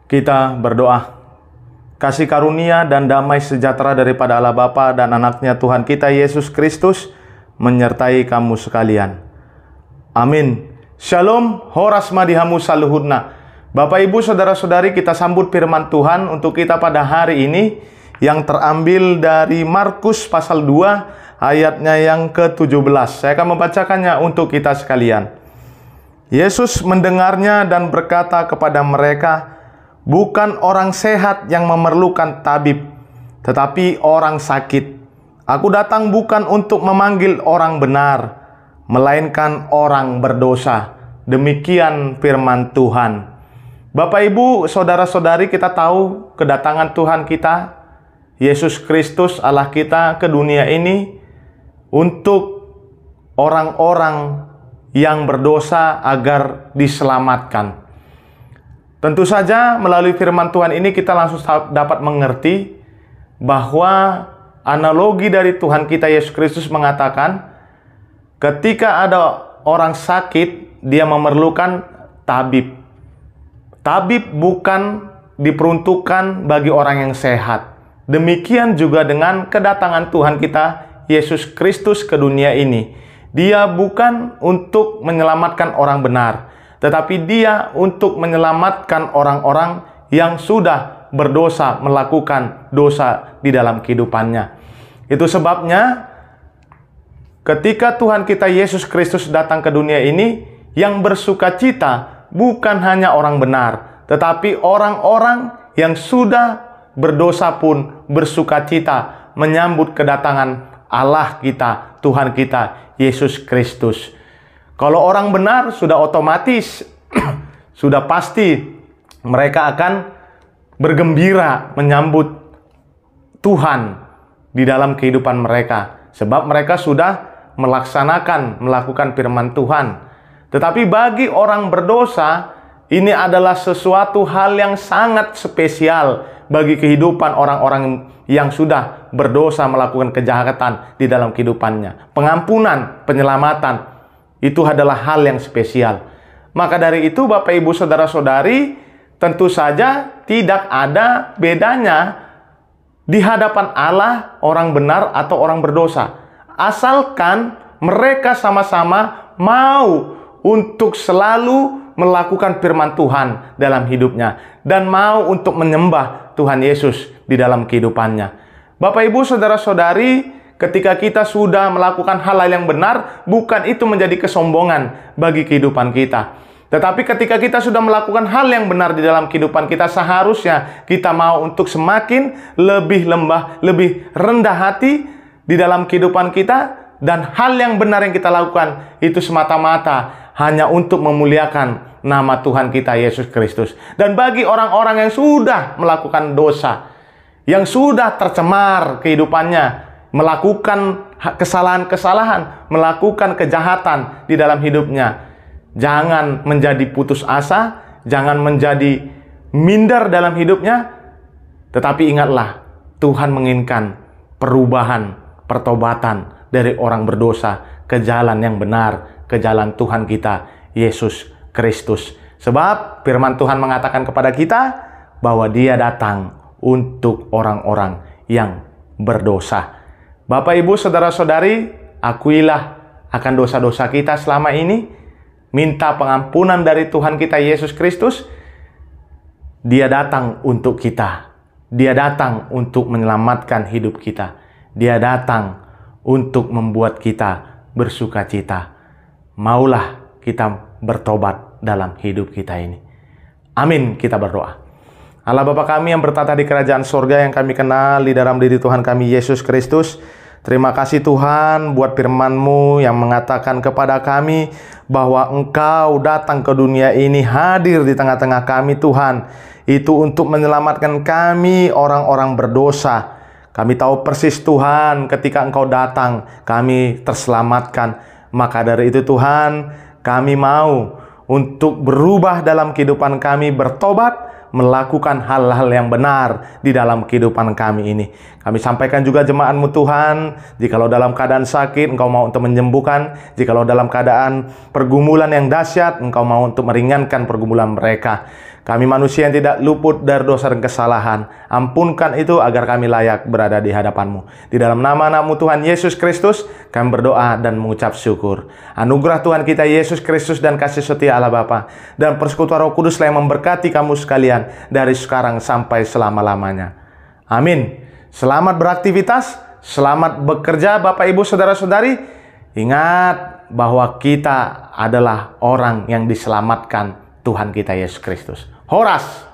Kita berdoa. Kasih karunia dan damai sejahtera daripada Allah Bapa dan anaknya Tuhan kita Yesus Kristus menyertai kamu sekalian. Amin. Shalom, horas madihamu saluhudna. Bapak Ibu Saudara-saudari, kita sambut firman Tuhan untuk kita pada hari ini yang terambil dari Markus pasal 2 ayatnya yang ke-17. Saya akan membacakannya untuk kita sekalian. Yesus mendengarnya dan berkata kepada mereka, "Bukan orang sehat yang memerlukan tabib, tetapi orang sakit. Aku datang bukan untuk memanggil orang benar, melainkan orang berdosa." Demikian firman Tuhan. Bapak Ibu, Saudara-saudari, kita tahu kedatangan Tuhan kita, Yesus Kristus Allah kita ke dunia ini untuk orang-orang yang berdosa agar diselamatkan. Tentu saja melalui firman Tuhan ini kita langsung dapat mengerti bahwa analogi dari Tuhan kita Yesus Kristus mengatakan ketika ada orang sakit, dia memerlukan tabib. Tabib bukan diperuntukkan bagi orang yang sehat. Demikian juga dengan kedatangan Tuhan kita Yesus Kristus ke dunia ini. Dia bukan untuk menyelamatkan orang benar, tetapi dia untuk menyelamatkan orang-orang yang sudah berdosa, melakukan dosa di dalam kehidupannya. Itu sebabnya ketika Tuhan kita Yesus Kristus datang ke dunia ini, yang bersukacita bukan hanya orang benar, tetapi orang-orang yang sudah berdosa pun bersukacita menyambut kedatangan Allah kita, Tuhan kita Yesus Kristus. Kalau orang benar sudah otomatis, sudah pasti mereka akan bergembira menyambut Tuhan di dalam kehidupan mereka. Sebab mereka sudah melakukan firman Tuhan. Tetapi bagi orang berdosa, ini adalah sesuatu hal yang sangat spesial bagi kehidupan orang-orang yang sudah berdosa melakukan kejahatan di dalam kehidupannya. Pengampunan, penyelamatan, itu adalah hal yang spesial. Maka dari itu Bapak Ibu Saudara-saudari, tentu saja tidak ada bedanya di hadapan Allah orang benar atau orang berdosa. Asalkan mereka sama-sama mau untuk selalu melakukan firman Tuhan dalam hidupnya dan mau untuk menyembah Tuhan Yesus di dalam kehidupannya. Bapak Ibu Saudara-saudari, ketika kita sudah melakukan hal-hal yang benar, bukan itu menjadi kesombongan bagi kehidupan kita. Tetapi ketika kita sudah melakukan hal yang benar di dalam kehidupan kita, seharusnya kita mau untuk semakin lebih lembah, lebih rendah hati di dalam kehidupan kita, dan hal yang benar yang kita lakukan itu semata-mata hanya untuk memuliakan nama Tuhan kita Yesus Kristus. Dan bagi orang-orang yang sudah melakukan dosa, yang sudah tercemar kehidupannya, melakukan kesalahan-kesalahan, melakukan kejahatan di dalam hidupnya, jangan menjadi putus asa, jangan menjadi minder dalam hidupnya, tetapi ingatlah, Tuhan menginginkan perubahan, pertobatan dari orang berdosa ke jalan yang benar, ke jalan Tuhan kita Yesus Kristus. Sebab firman Tuhan mengatakan kepada kita bahwa Dia datang untuk orang-orang yang berdosa. Bapak Ibu Saudara-saudari, akuilah akan dosa-dosa kita selama ini, minta pengampunan dari Tuhan kita Yesus Kristus. Dia datang untuk kita. Dia datang untuk menyelamatkan hidup kita. Dia datang untuk membuat kita bersukacita. Maulah kita bertobat dalam hidup kita ini. Amin, kita berdoa. Allah Bapa kami yang bertata di kerajaan surga, yang kami kenal di dalam diri Tuhan kami Yesus Kristus, terima kasih Tuhan buat firman-Mu yang mengatakan kepada kami bahwa Engkau datang ke dunia ini, hadir di tengah-tengah kami Tuhan. Itu untuk menyelamatkan kami orang-orang berdosa. Kami tahu persis Tuhan, ketika Engkau datang, kami terselamatkan. Maka dari itu Tuhan, kami mau untuk berubah dalam kehidupan kami, bertobat, melakukan hal-hal yang benar di dalam kehidupan kami ini. Kami sampaikan juga jemaat-Mu Tuhan, jikalau dalam keadaan sakit, Engkau mau untuk menyembuhkan. Jikalau dalam keadaan pergumulan yang dahsyat, Engkau mau untuk meringankan pergumulan mereka. Kami manusia yang tidak luput dari dosa dan kesalahan. Ampunkan itu agar kami layak berada di hadapan-Mu. Di dalam nama anak-Mu Tuhan Yesus Kristus, kami berdoa dan mengucap syukur. Anugerah Tuhan kita Yesus Kristus dan kasih setia Allah Bapa dan persekutuan Roh Kudus yang memberkati kamu sekalian dari sekarang sampai selama-lamanya. Amin. Selamat beraktivitas, selamat bekerja Bapak Ibu Saudara-saudari. Ingat bahwa kita adalah orang yang diselamatkan Tuhan kita Yesus Kristus. Horas!